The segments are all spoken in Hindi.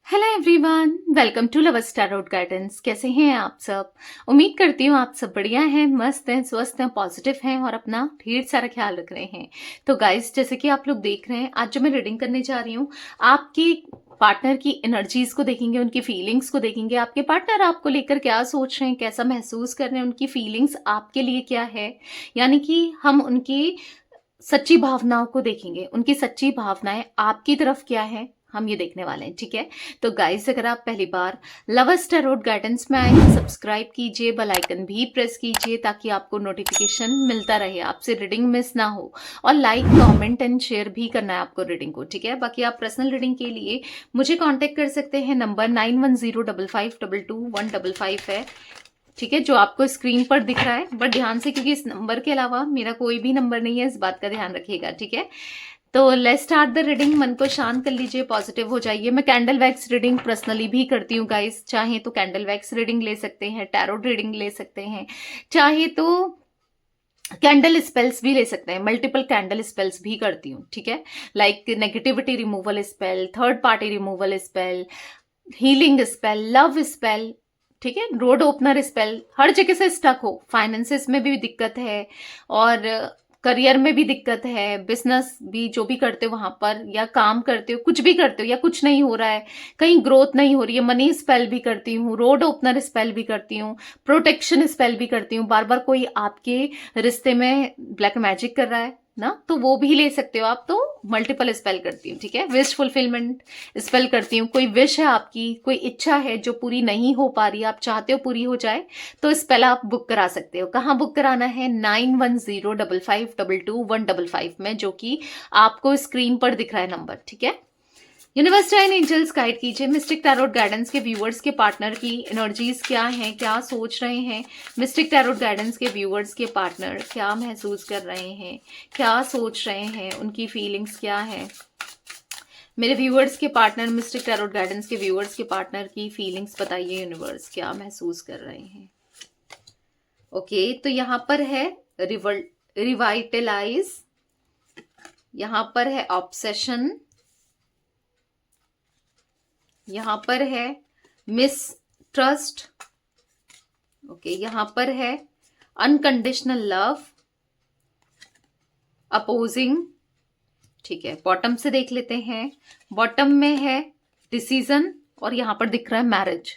Hello everyone, welcome to love star out guidance. कैसे हैं आप सब? उम्मीद करती हूँ आप सब बढ़िया हैं, मस्त हैं, स्वस्थ हैं, पॉजिटिव हैं और अपना ढेर सारा ख्याल रख रहे हैं। तो गाइस, जैसे कि आप लोग देख रहे हैं, आज जो मैं रीडिंग करने जा रही हूँ, आपकी पार्टनर की एनर्जीज को देखेंगे, उनकी फीलिंग्स को देखेंगे। आपके पार्टनर आपको लेकर क्या सोच रहे हैं, कैसा महसूस कर रहे हैं, उनकी फीलिंग्स आपके लिए क्या है। यानी कि हम उनकी सच्ची भावनाओं को देखेंगे, उनकी सच्ची भावनाएं आपकी तरफ क्या है, हम ये देखने वाले हैं। ठीक है, तो गाइस, अगर आप पहली बार लवर्स टैरोट गाइडेंस में आए हैं, सब्सक्राइब कीजिए, बेल आइकन भी प्रेस कीजिए ताकि आपको नोटिफिकेशन मिलता रहे, आपसे रीडिंग मिस ना हो। और लाइक, कमेंट एंड शेयर भी करना है आपको रीडिंग को। ठीक है, बाकी आप पर्सनल रीडिंग के लिए मुझे कांटेक्ट कर सकते हैं। नंबर 9105522155 है। ठीक है, जो आपको स्क्रीन पर दिख रहा है, बट ध्यान से, क्योंकि इस नंबर के अलावा मेरा कोई भी नंबर नहीं है, इस बात का ध्यान रखिएगा। ठीक है, तो लेट्स स्टार्ट द रीडिंग। मन को शांत कर लीजिए, पॉजिटिव हो जाइए। मैं कैंडल वैक्स रीडिंग पर्सनली भी करती हूँ गाइस। चाहे तो कैंडल वैक्स रीडिंग ले सकते हैं, टैरोट रीडिंग ले सकते हैं, चाहे तो कैंडल स्पेल्स भी ले सकते हैं। मल्टीपल कैंडल स्पेल्स भी करती हूँ। ठीक है, like negativity removal spell, third party removal spell, healing spell, love spell. ठीक है, रोड ओपनर स्पेल। हर जगह से स्टक हो, फाइनेंसेस में भी दिक्कत है और करियर में भी दिक्कत है, बिजनेस भी जो भी करते हो वहां पर, या काम करते हो, कुछ भी करते हो, या कुछ नहीं हो रहा है, कहीं ग्रोथ नहीं हो रही है, मनी स्पेल भी करती हूँ, रोड ओपनर स्पेल भी करती हूँ, प्रोटेक्शन स्पेल भी करती हूँ। बार बार कोई आपके रिश्ते में ब्लैक मैजिक कर रहा है ना, तो वो भी ले सकते हो आप। तो मल्टीपल स्पेल करती हूँ। ठीक है, विश फुलफिलमेंट स्पेल करती हूँ। कोई विश है आपकी, कोई इच्छा है जो पूरी नहीं हो पा रही, आप चाहते हो पूरी हो जाए, तो स्पेल आप बुक करा सकते हो। कहाँ बुक कराना है? 9105522155 में, जो कि आपको स्क्रीन पर दिख रहा है नंबर। ठीक है, यूनिवर्स टाइन एंजल्स गाइड कीजिए मिस्टिक टैरोट गाइडेंस के व्यूअर्स के पार्टनर की एनर्जीज क्या हैं, क्या सोच रहे हैं। मिस्टिक टैरोट गाइडेंस के व्यूअर्स के पार्टनर क्या महसूस कर रहे हैं, क्या सोच रहे हैं, उनकी फीलिंग्स क्या है। मेरे व्यूअर्स के पार्टनर, मिस्टिक टैरोट गाइडेंस के व्यूअर्स के पार्टनर की फीलिंग्स बताइए। यूनिवर्स क्या महसूस कर रहे हैं। ओके, तो यहां पर है रिवाइटलाइज, यहां पर है ऑब्सेशन, यहां पर है मिसट्रस्ट। ओके, यहां पर है अनकंडीशनल लव, अपोजिंग। ठीक है, बॉटम से देख लेते हैं। बॉटम में है डिसीजन और यहां पर दिख रहा है मैरिज।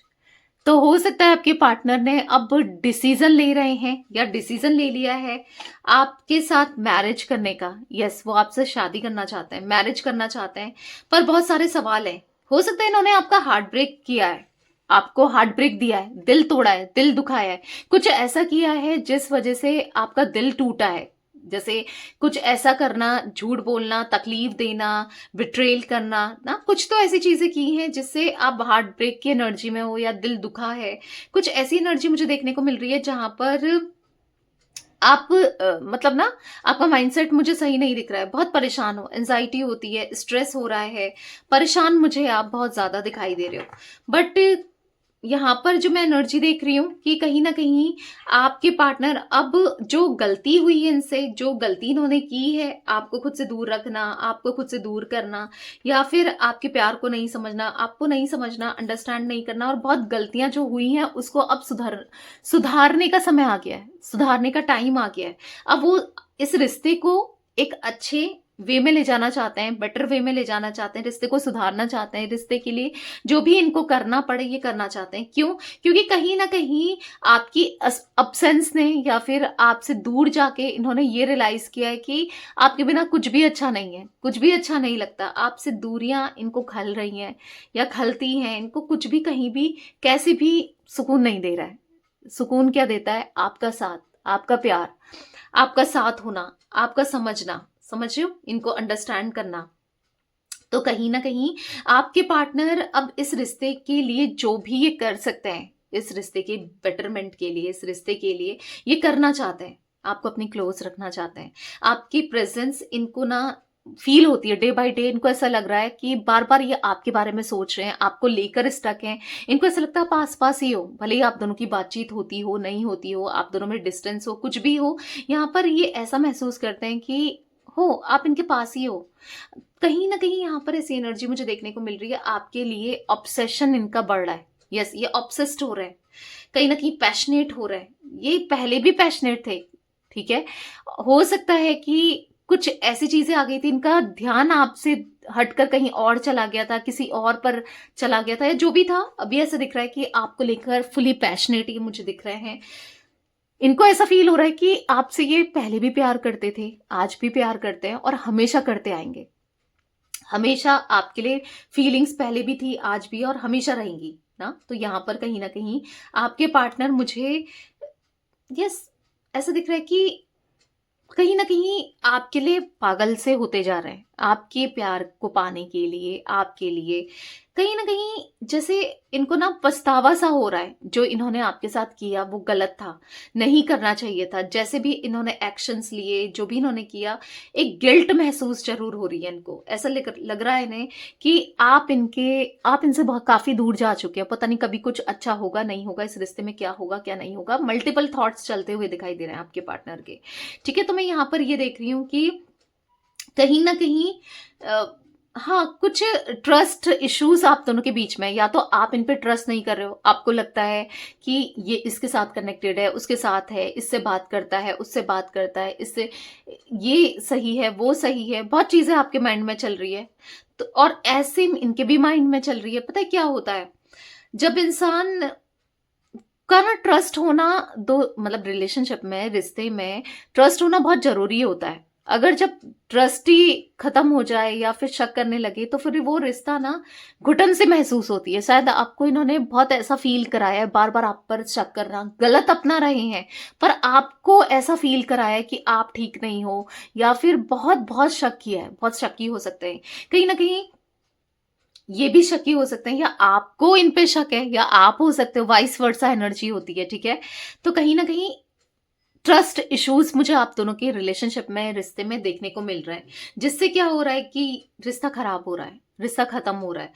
तो हो सकता है आपके पार्टनर ने अब डिसीजन ले रहे हैं या डिसीजन ले लिया है आपके साथ मैरिज करने का। यस, वो आपसे शादी करना चाहते हैं, मैरिज करना चाहते हैं, पर बहुत सारे सवाल हैं। हो सकता है इन्होंने आपका हार्ट ब्रेक किया है, आपको हार्ट ब्रेक दिया है, दिल तोड़ा है, दिल दुखाया है, कुछ ऐसा किया है जिस वजह से आपका दिल टूटा है। जैसे कुछ ऐसा करना, झूठ बोलना, तकलीफ देना, बिट्रेल करना ना, कुछ तो ऐसी चीजें की हैं जिससे आप हार्ट ब्रेक की एनर्जी में हो या दिल दुखा है। कुछ ऐसी एनर्जी मुझे देखने को मिल रही है जहां पर आप मतलब ना, आपका माइंडसेट मुझे सही नहीं दिख रहा है। बहुत परेशान हो, एंजाइटी होती है, स्ट्रेस हो रहा है, परेशान मुझे आप बहुत ज्यादा दिखाई दे रहे हो। बट यहाँ पर जो मैं एनर्जी देख रही हूँ कि कहीं ना कहीं आपके पार्टनर अब जो गलती हुई है इनसे, जो गलती इन्होंने की है, आपको खुद से दूर रखना, आपको खुद से दूर करना, या फिर आपके प्यार को नहीं समझना, आपको नहीं समझना, अंडरस्टैंड नहीं करना, और बहुत गलतियां जो हुई हैं उसको अब सुधारने का समय आ गया है, सुधारने का टाइम आ गया है। अब वो इस रिश्ते को एक अच्छे वे में ले जाना चाहते हैं, बेटर वे में ले जाना चाहते हैं, रिश्ते को सुधारना चाहते हैं, रिश्ते के लिए जो भी इनको करना पड़े ये करना चाहते हैं। क्यों? क्योंकि कहीं ना कहीं आपकी अब्सेंस ने, या फिर आपसे दूर जाके इन्होंने ये रियलाइज किया है कि आपके बिना कुछ भी अच्छा नहीं है, कुछ भी अच्छा नहीं लगता। आपसे दूरियां इनको खल रही हैं या खलती हैं, इनको कुछ भी कहीं भी कैसे भी सुकून नहीं दे रहा है। सुकून क्या देता है? आपका साथ, आपका प्यार, आपका साथ होना, आपका समझना, समझ रहे हो, इनको अंडरस्टैंड करना। तो कहीं ना कहीं आपके पार्टनर अब इस रिश्ते के लिए जो भी ये कर सकते हैं, इस रिश्ते के बेटरमेंट के लिए, इस रिश्ते के लिए ये करना चाहते हैं, आपको अपनी क्लोज रखना चाहते हैं। आपकी प्रेजेंस इनको ना फील होती है डे बाय डे। इनको ऐसा लग रहा है कि बार बार ये आपके बारे में सोच रहे हैं, आपको लेकर स्टक हैं। इनको ऐसा लगता है आप आस पास ही हो, भले ही आप दोनों की बातचीत होती हो, नहीं होती हो, आप दोनों में डिस्टेंस हो, कुछ भी हो, यहाँ पर ये ऐसा महसूस करते हैं कि हो, आप इनके पास ही हो। कहीं न कहीं यहाँ पर ऐसी एनर्जी मुझे देखने को मिल रही है, आपके लिए ऑब्सेशन इनका बढ़ रहा है। यस, ये ऑब्सेस्ड हो रहे हैं, कहीं न कहीं पैशनेट हो रहे हैं। ये पहले भी पैशनेट थे, ठीक है? हो सकता है कि कुछ ऐसी चीज़ें आ गई थी, इनका ध्यान आपसे हटकर कहीं और चला गया था, किसी और पर चला गया था या जो भी था, अभी ऐसा दिख रहा है कि आपको लेकर फुली पैशनेट ये मुझे दिख रहे हैं। इनको ऐसा फ़ील हो रहा है कि आपसे ये पहले भी प्यार करते थे, आज भी प्यार करते हैं और हमेशा करते आएँगे। हमेशा आपके लिए फीलिंग्स पहले भी थी, आज भी और हमेशा रहेंगी ना। तो यहाँ पर कहीं न कहीं आपके पार्टनर मुझे यस ऐसा दिख रहा है कि कहीं न कहीं आपके लिए पागल से होते जा रहे हैं। आपके प्यार को पाने के लिए, आपके लिए कहीं न कहीं जैसे इनको ना पछतावा-सा हो रहा है, जो इन्होंने आपके साथ किया वो गलत था, नहीं करना चाहिए था। जैसे भी इन्होंने एक्शन्स लिए, जो भी इन्होंने किया, एक गिल्ट महसूस ज़रूर हो रही है इनको। ऐसा लग रहा है इन्हें कि आप इनसे बहुत काफ़ी दूर जा चुके हैं। पता नहीं कभी कुछ अच्छा होगा, नहीं होगा, इस रिश्ते में क्या होगा, क्या नहीं होगा। मल्टीपल थॉट्स चलते हुए दिखाई दे रहे हैं आपके पार्टनर के। ठीक है, तो मैं यहाँ पर ये देख रही हूँ कि कहीं न कहीं हाँ, कुछ ट्रस्ट इश्यूज़ आप दोनों के बीच में है। या तो आप इन पे ट्रस्ट नहीं कर रहे हो, आपको लगता है कि ये इसके साथ कनेक्टेड है, उसके साथ है, इससे बात करता है, उससे बात करता है, इससे ये सही है, वो सही है, बहुत चीज़ें आपके माइंड में चल रही है। तो और ऐसे इनके भी माइंड में चल रही है। पता है क्या होता है? जब इंसान का ना ट्रस्ट होना दो मतलब रिलेशनशिप में, रिश्ते में ट्रस्ट होना बहुत ज़रूरी होता है। अगर जब ट्रस्ट ही खत्म हो जाए या फिर शक करने लगे तो फिर वो रिश्ता ना घुटन से महसूस होती है। शायद आपको इन्होंने बहुत ऐसा फ़ील कराया है, बार-बार आप पर शक करना, गलत अपना रहे हैं, पर आपको ऐसा फ़ील कराया है कि आप ठीक नहीं हो या फिर बहुत-बहुत शक किया है, बहुत शकी हो सकते हैं। कहीं न कहीं ये भी शकी हो सकते हैं या आपको इन पे शक है या आप हो सकते हो, वाइस वर्सा एनर्जी होती है, ठीक है? तो कहीं न कहीं ट्रस्ट इश्यूज़ मुझे आप दोनों के रिलेशनशिप में, रिश्ते में देखने को मिल रहे हैं। जिससे क्या हो रहा है कि रिश्ता खराब हो रहा है, रिश्ता खत्म हो रहा है।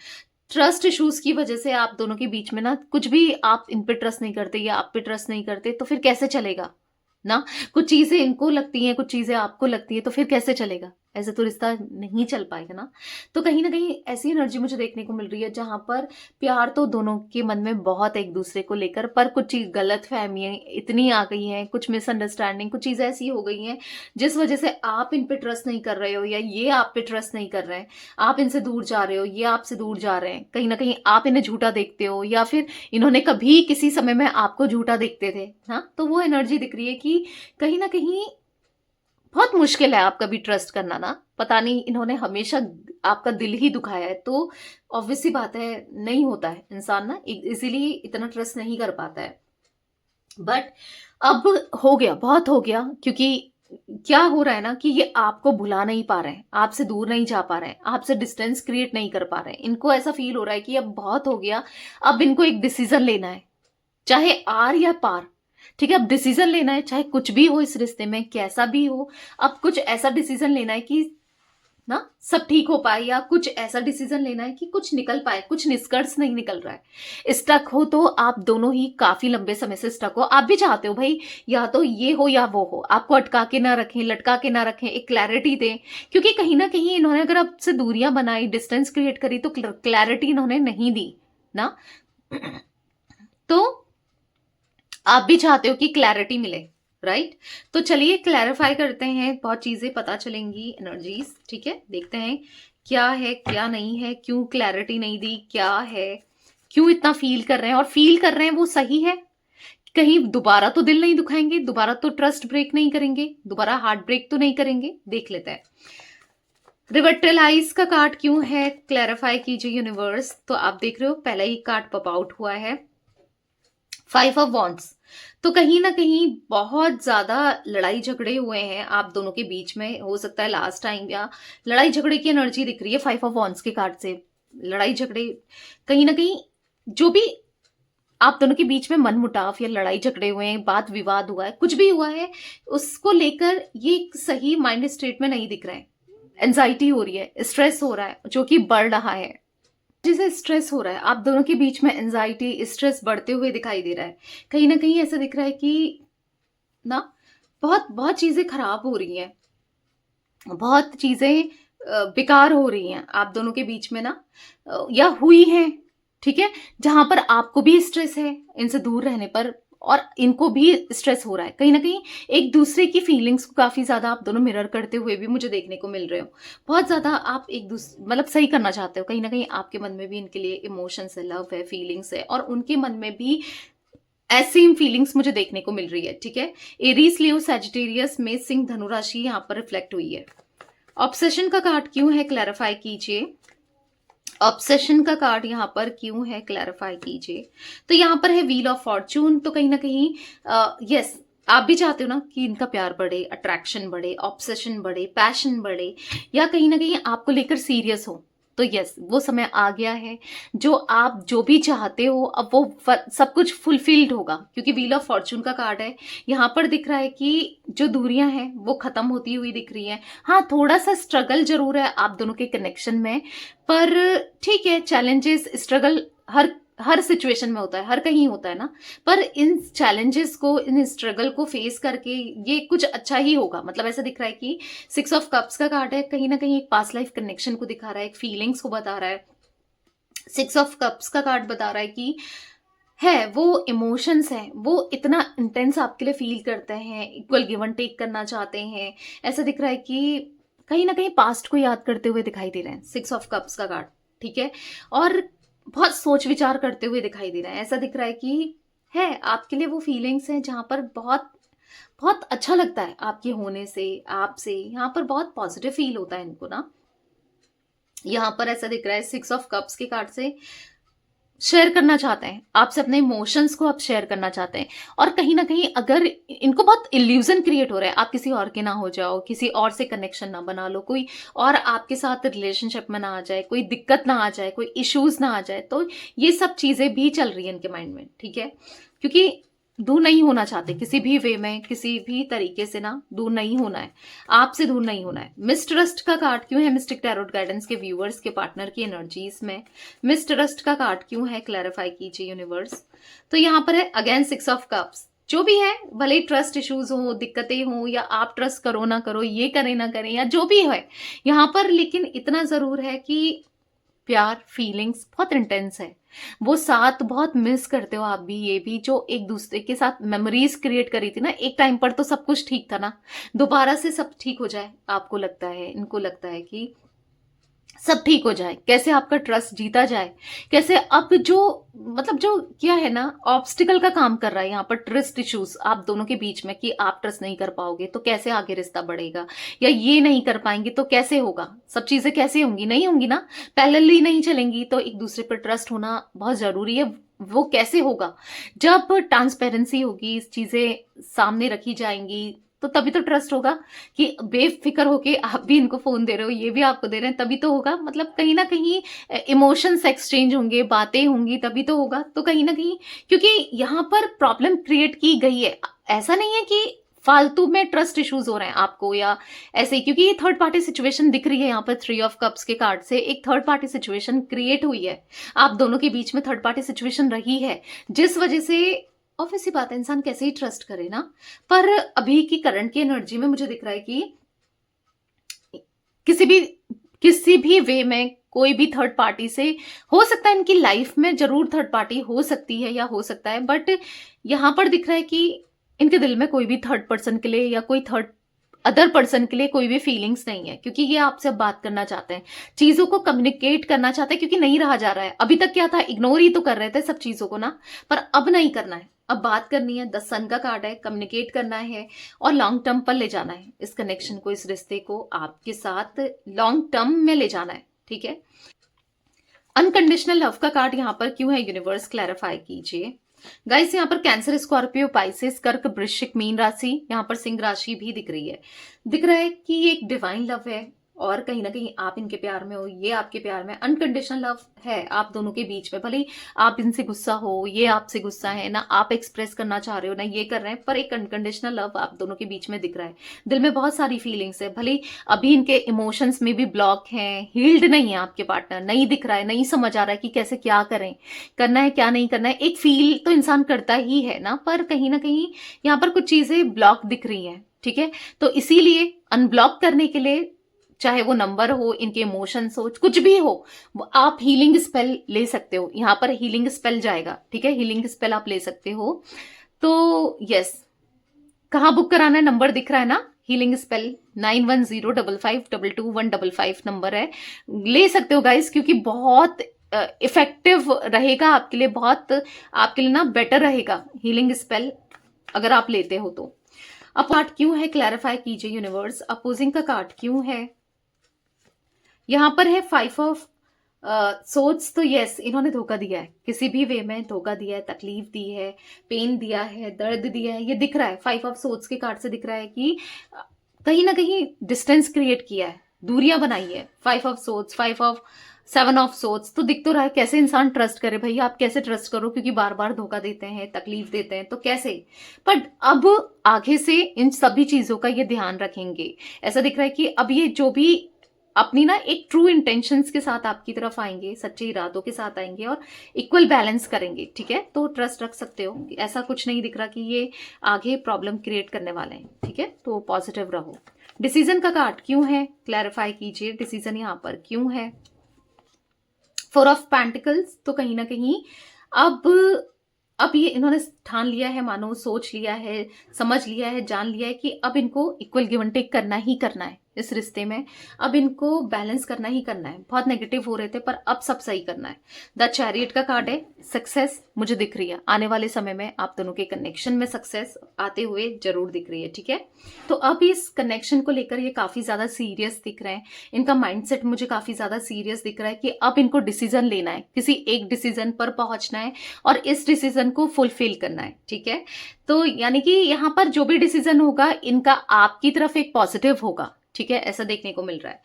ट्रस्ट इश्यूज़ की वजह से आप दोनों के बीच में ना कुछ भी आप इन पे ट्रस्ट नहीं करते या आप पे ट्रस्ट नहीं करते, तो फिर कैसे चलेगा? ना? कुछ चीज़ें इनको लगती हैं, कुछ चीज़ें आपको लगती हैं, तो फिर कैसे चलेगा? ऐसे तो रिश्ता नहीं चल पाएगा ना। तो कहीं न कहीं ऐसी एनर्जी मुझे देखने को मिल रही है जहाँ पर प्यार तो दोनों के मन में बहुत एक-दूसरे को लेकर, पर कुछ चीज़ गलतफ़हमियाँ इतनी आ गई हैं, कुछ मिसअंडरस्टैंडिंग, कुछ चीज़ें ऐसी हो गई हैं, जिस वजह से आप इन पे ट्रस्ट नहीं कर रहे हो या ये आप पे ट्रस्ट नहीं कर रहे हैं। आप इनसे दूर जा रहे हो, ये आपसे दूर जा रहे हैं। कहीं न कहीं आप इन्हें झूठा देखते हो या फिर इन्होंने कभी किसी समय में आपको झूठा देखते थे, हाँ? तो वो एनर्जी दिख रही है कि कहीं न कहीं बहुत मुश्किल है आपका भी ट्रस्ट करना ना। पता नहीं इन्होंने हमेशा आपका दिल ही दुखाया है, तो ऑब्वियस सी बात है नहीं होता है इंसान ना इज़िली इतना ट्रस्ट नहीं कर पाता है। बट अब हो गया, बहुत हो गया क्योंकि क्या हो रहा है ना कि ये आपको भुला नहीं पा रहे हैं, आपसे दूर नहीं जा पा रहे हैं, आपसे डिस्टेंस क्रिएट नहीं कर पा रहे हैं। इनको ऐसा फ़ील हो रहा है कि अब बहुत हो गया, अब इनको एक डिसीज़न लेना है। चाहे आर या पार, ठीक है? अब डिसीज़न लेना है, चाहे कुछ भी हो इस रिश्ते में, कैसा भी हो, अब कुछ ऐसा डिसीज़न लेना है कि ना सब ठीक हो पाए या कुछ ऐसा डिसीज़न लेना है कि कुछ निकल पाए, कुछ निष्कर्ष नहीं निकल रहा है। स्टक हो तो आप दोनों ही काफ़ी लंबे समय से स्टक हो। आप भी चाहते हो भई या तो ये हो या वो हो। आपको अटका के ना रखें, लटका के ना रखें, एक क्लैरिटी दें क्योंकि कहीं न कहीं इन्होंने अगर आपसे दूरियाँ बनाई, डिस्टेंस क्रिएट करी तो क्लैरिटी इन्होंने नहीं दी, ना? तो आप भी चाहते हो कि क्लैरिटी मिले, राइट? तो चलिए क्लैरिफाई करते हैं, बहुत चीज़ें पता चलेंगी, एनर्जीज़, ठीक है? देखते हैं क्या है, क्या नहीं है, क्यों क्लैरिटी नहीं दी, क्या है, क्यों इतना फ़ील कर रहे हैं और फ़ील कर रहे हैं वो सही है? कहीं दोबारा तो दिल नहीं दुखाएँगे, दोबारा तो ट्रस्ट ब्रेक नहीं करेंगे, दोबारा हार्ट ब्रेक तो नहीं करेंगे? देख लेते हैं। रिवर्टलाइज़ का कार्ड क्यों है? क्लैरिफाई कीजिए यूनिवर्स। तो आप देख रहे हो पहला ही कार्ड पॉप आउट हुआ है। 5 ऑफ वॉन्ड्स। तो कहीं न कहीं बहुत ज़्यादा लड़ाई झगड़े हुए हैं आप दोनों के बीच में, हो सकता है लास्ट टाइम या लड़ाई झगड़े की एनर्जी दिख रही है 5 ऑफ वॉन्ड्स के कार्ड से। लड़ाई झगड़े कहीं न कहीं जो भी आप दोनों के बीच में मनमुटाव या लड़ाई झगड़े हुए हैं, वाद विवाद हुआ है, कुछ भी हुआ है, उसको लेकर ये एक सही माइंड स्टेट में नहीं दिख रहा है। एंग्ज़ायटी हो रही है, स्ट्रेस हो रहा है, जो कि बढ़ रहा है। जिसे स्ट्रेस हो रहा है, आप दोनों के बीच में एंग्ज़ायटी, स्ट्रेस बढ़ते हुए दिखाई दे रहा है। कहीं न कहीं ऐसा दिख रहा है कि ना बहुत बहुत चीज़ें खराब हो रही हैं। बहुत चीजें बेकार हो रही हैं आप दोनों के बीच में ना, या हुई हैं, ठीक है, जहां पर आपको भी स्ट्रेस है इनसे दूर रहने पर, और इनको भी स्ट्रेस हो रहा है। कहीं ना कहीं एक दूसरे की फीलिंग्स को काफी ज्यादा आप दोनों मिरर करते हुए भी मुझे देखने को मिल रहे हो। बहुत ज्यादा आप एक दूसरे मतलब सही करना चाहते हो। कहीं ना कहीं आपके मन में भी इनके लिए इमोशंस है, लव है, फीलिंग्स है, और उनके मन में भी ऐसी फीलिंग्स मुझे देखने को मिल रही है, ठीक है। एरीज, लियो, सैजिटेरियस में सिंह, धनु राशि यहाँ पर रिफ्लेक्ट हुई है। ऑब्सेशन का कार्ड क्यों है, क्लैरिफाई कीजिए। ऑब्सेशन का कार्ड यहाँ पर क्यों है, क्लैरिफाई कीजिए। तो यहाँ पर है व्हील ऑफ फॉर्चून। तो कहीं ना कहीं यस, आप भी चाहते हो ना कि इनका प्यार बढ़े, अट्रैक्शन बढ़े, ऑब्सेशन बढ़े, पैशन बढ़े, या कहीं ना कहीं आपको लेकर सीरियस हो। तो यस, वो समय आ गया है, जो आप जो भी चाहते हो अब वो सब कुछ फुलफिल्ड होगा, क्योंकि व्हील ऑफ फॉर्चून का कार्ड है। यहाँ पर दिख रहा है कि जो दूरियां हैं वो खत्म होती हुई दिख रही हैं। हाँ, थोड़ा सा स्ट्रगल जरूर है आप दोनों के कनेक्शन में, पर ठीक है, चैलेंजेस, स्ट्रगल हर हर सिचुएशन में होता है, हर कहीं होता है ना। पर इन चैलेंजेस को, इन स्ट्रगल को फेस करके ये कुछ अच्छा ही होगा। मतलब ऐसा दिख रहा है कि 6 ऑफ कप्स का कार्ड है, कहीं ना कहीं एक पास्ट लाइफ कनेक्शन को दिखा रहा है, एक फीलिंग्स को बता रहा है। 6 ऑफ कप्स का कार्ड बता रहा है कि है वो इमोशंस हैं, वो इतना इंटेंस आपके लिए फील करते हैं, इक्वल गिव एंड टेक करना चाहते हैं। ऐसा दिख रहा है कि कहीं ना कहीं पास्ट को याद करते हुए दिखाई दे रहे हैं 6 ऑफ कप्स का कार्ड, ठीक है। और बहुत सोच विचार करते हुए दिखाई दे रहा है। ऐसा दिख रहा है कि है आपके लिए वो फीलिंग्स हैं जहां पर बहुत बहुत अच्छा लगता है आपके होने से, आपसे यहाँ पर बहुत पॉजिटिव फील होता है इनको ना। यहाँ पर ऐसा दिख रहा है 6 ऑफ कप्स के कार्ड से शेयर करना चाहते हैं आपसे, अपने इमोशंस को आप शेयर करना चाहते हैं। और कहीं ना कहीं अगर इनको बहुत इल्यूजन क्रिएट हो रहा है, आप किसी और के ना हो जाओ, किसी और से कनेक्शन ना बना लो, कोई और आपके साथ रिलेशनशिप में ना आ जाए, कोई दिक्कत ना आ जाए, कोई इश्यूज ना आ जाए, तो ये सब चीजें भी चल रही है इनके माइंड में, ठीक है। क्योंकि दूर नहीं होना चाहते किसी भी वे में, किसी भी तरीके से ना दूर नहीं होना है, आपसे दूर नहीं होना है। मिसट्रस्ट का कार्ड क्यों है मिस्टिक टैरोट गाइडेंस के व्यूअर्स के पार्टनर की एनर्जीज में? मिसट्रस्ट का कार्ड क्यों है, क्लैरिफाई कीजिए यूनिवर्स। तो यहाँ पर है अगेन 6 ऑफ कप्स। जो भी है, भले ही ट्रस्ट इश्यूज हो, दिक्कतें हो, या आप ट्रस्ट करो ना करो, ये करें ना करें, या जो भी है यहाँ पर, लेकिन इतना जरूर है कि प्यार, फीलिंग्स बहुत इंटेंस है। वो साथ बहुत मिस करते हो आप भी, ये भी, जो एक दूसरे के साथ मेमोरीज क्रिएट करी थी ना एक टाइम पर, तो सब कुछ ठीक था ना, दोबारा से सब ठीक हो जाए आपको लगता है, इनको लगता है कि सब ठीक हो जाए, कैसे आपका ट्रस्ट जीता जाए, कैसे अब जो मतलब जो क्या है ना, ऑब्स्टिकल का काम कर रहा है यहाँ पर, ट्रस्ट इश्यूज आप दोनों के बीच में, कि आप ट्रस्ट नहीं कर पाओगे तो कैसे आगे रिश्ता बढ़ेगा, या ये नहीं कर पाएंगे तो कैसे होगा, सब चीजें कैसे होंगी, नहीं होंगी ना, पैरेलली नहीं चलेंगी। तो एक दूसरे पर ट्रस्ट होना बहुत जरूरी है। वो कैसे होगा, जब ट्रांसपेरेंसी होगी, चीजें सामने रखी जाएंगी, तो तभी तो ट्रस्ट होगा। कि बेफिक्र होके आप भी इनको फोन दे रहे हो, ये भी आपको दे रहे हैं, तभी तो होगा। मतलब कहीं ना कहीं इमोशंस एक्सचेंज होंगे, बातें होंगी, तभी तो होगा। तो कहीं ना कहीं, क्योंकि यहाँ पर प्रॉब्लम क्रिएट की गई है, ऐसा नहीं है कि फालतू में ट्रस्ट इश्यूज हो रहे हैं आपको या ऐसे ही, क्योंकि ये थर्ड पार्टी सिचुएशन दिख रही है यहाँ पर 3 ऑफ कप्स के कार्ड से, एक थर्ड पार्टी सिचुएशन क्रिएट हुई है, आप दोनों के बीच में थर्ड पार्टी सिचुएशन रही है, जिस वजह से ऑब्वियस सी बात है, इंसान कैसे ही ट्रस्ट करे ना। पर अभी की करंट की एनर्जी में मुझे दिख रहा है कि किसी भी वे में कोई भी थर्ड पार्टी से हो सकता है, इनकी लाइफ में जरूर थर्ड पार्टी हो सकती है या हो सकता है, बट यहां पर दिख रहा है कि इनके दिल में कोई भी थर्ड पर्सन के लिए या कोई थर्ड अदर पर्सन के लिए कोई भी फीलिंग्स नहीं है, क्योंकि ये आपसे अब बात करना चाहते हैं, चीजों को कम्युनिकेट करना चाहते हैं, क्योंकि नहीं रहा जा रहा है। अभी तक क्या था, इग्नोर ही तो कर रहे थे सब चीजों को ना, पर अब नहीं करना है, अब बात करनी है। 10 सन का कार्ड है, कम्युनिकेट करना है और लॉन्ग टर्म पर ले जाना है इस कनेक्शन को, इस रिश्ते को आपके साथ लॉन्ग टर्म में ले जाना है, ठीक है। अनकंडीशनल लव का कार्ड यहाँ पर क्यों है यूनिवर्स, क्लैरिफाई कीजिए। गाइस यहाँ पर कैंसर, स्कॉर्पियो, पाइसेस, कर्क, वृश्चिक, मीन राशि, यहाँ पर सिंह राशि भी दिख रही है। दिख रहा है कि ये एक डिवाइन लव है, और कहीं ना कहीं आप इनके प्यार में हो, ये आपके प्यार में। अनकंडीशनल लव है आप दोनों के बीच में, भले ही आप इनसे गुस्सा हो, ये आपसे गुस्सा है ना, आप एक्सप्रेस करना चाह रहे हो ना, ये कर रहे हैं, पर एक अनकंडीशनल लव आप दोनों के बीच में दिख रहा है। दिल में बहुत सारी फीलिंग्स है, भले अभी इनके इमोशंस में भी ब्लॉक हैं, हील्ड नहीं है आपके पार्टनर, नहीं दिख रहा है, नहीं समझ आ रहा है कि कैसे क्या करें, करना है क्या नहीं करना है। एक फील तो इंसान करता ही है ना, पर कहीं ना कहीं यहाँ पर कुछ चीजें ब्लॉक दिख रही हैं, ठीक है। तो इसीलिए अनब्लॉक करने के लिए, चाहे वो नंबर हो, इनके इमोशंस हो, कुछ भी हो, आप हीलिंग स्पेल ले सकते हो। यहां पर हीलिंग स्पेल जाएगा, ठीक है, हीलिंग स्पेल आप ले सकते हो। तो यस, कहाँ बुक कराना है, नंबर दिख रहा है ना, हीलिंग स्पेल 9105522155 नंबर है, ले सकते हो गाइस, क्योंकि बहुत इफेक्टिव रहेगा आपके लिए, बहुत आपके लिए ना बेटर रहेगा हीलिंग स्पेल अगर आप लेते हो तो। अब कार्ड क्यों है, क्लैरिफाई कीजिए यूनिवर्स, अपोजिंग का कार्ड क्यों है। यहां पर है 5 ऑफ सोर्ड्स। तो यस, इन्होंने धोखा दिया है, किसी भी वे में धोखा दिया है, तकलीफ दी है, पेन दिया है, दर्द दिया है, ये दिख रहा है। 5 ऑफ सोर्ड्स के कार्ड से दिख रहा है कि कहीं ना कहीं डिस्टेंस क्रिएट किया है, दूरियां बनाई है। 5 ऑफ सोर्ड्स, 7 ऑफ सोर्ड्स, तो दिख तो रहा है कैसे इंसान ट्रस्ट करे भैया, आप कैसे ट्रस्ट करो, क्योंकि बार बार धोखा देते हैं, तकलीफ देते हैं, तो कैसे। बट अब आगे से इन सभी चीजों का ये ध्यान रखेंगे। ऐसा दिख रहा है कि अब ये जो भी अपनी ना एक ट्रू इंटेंशंस के साथ आपकी तरफ आएंगे, सच्चे इरादों के साथ आएंगे और इक्वल बैलेंस करेंगे, ठीक है। तो ट्रस्ट रख सकते हो, ऐसा कुछ नहीं दिख रहा कि ये आगे प्रॉब्लम क्रिएट करने वाले हैं, ठीक है। तो पॉजिटिव रहो। डिसीजन का कार्ड क्यों है, क्लैरिफाई कीजिए, डिसीजन यहां पर क्यों है। 4 ऑफ पेंटिकल्स, तो कहीं ना कहीं अब ये इन्होंने ठान लिया है, मानो सोच लिया है, समझ लिया है, जान लिया है कि अब इनको इक्वल गिव एंड टेक करना ही करना है इस रिश्ते में, अब इनको बैलेंस करना ही करना है। बहुत नेगेटिव हो रहे थे पर अब सब सही करना है। द चैरियट का कार्ड है, सक्सेस मुझे दिख रही है, आने वाले समय में आप दोनों के कनेक्शन में सक्सेस आते हुए जरूर दिख रही है, ठीक है। तो अब इस कनेक्शन को लेकर ये काफी ज्यादा सीरियस दिख रहे हैं, इनका माइंडसेट मुझे काफी ज्यादा सीरियस दिख रहा है कि अब इनको डिसीजन लेना है, किसी एक डिसीजन पर पहुंचना है और इस डिसीजन को फुलफिल करना है, ठीक है। तो यानी कि यहां पर जो भी डिसीजन होगा इनका आपकी तरफ एक पॉजिटिव होगा, ठीक है, ऐसा देखने को मिल रहा है।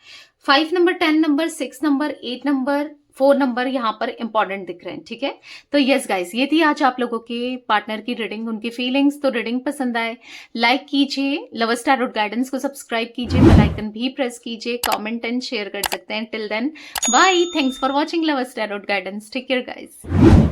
5 number, 10 number, 6 number, 8 number, 4 number यहां पर इंपॉर्टेंट दिख रहे हैं, ठीक है। तो यस गाइस, ये थी आज आप लोगों के पार्टनर की रीडिंग, उनकी फीलिंग्स। तो रीडिंग पसंद आए लाइक कीजिए, लवर्स टैरोट गाइडेंस को सब्सक्राइब कीजिए, बेल आइकन भी प्रेस कीजिए, कमेंट एंड शेयर कर सकते हैं। Till then bye, thanks for watching Lovers Tarot Guidance, take care guys.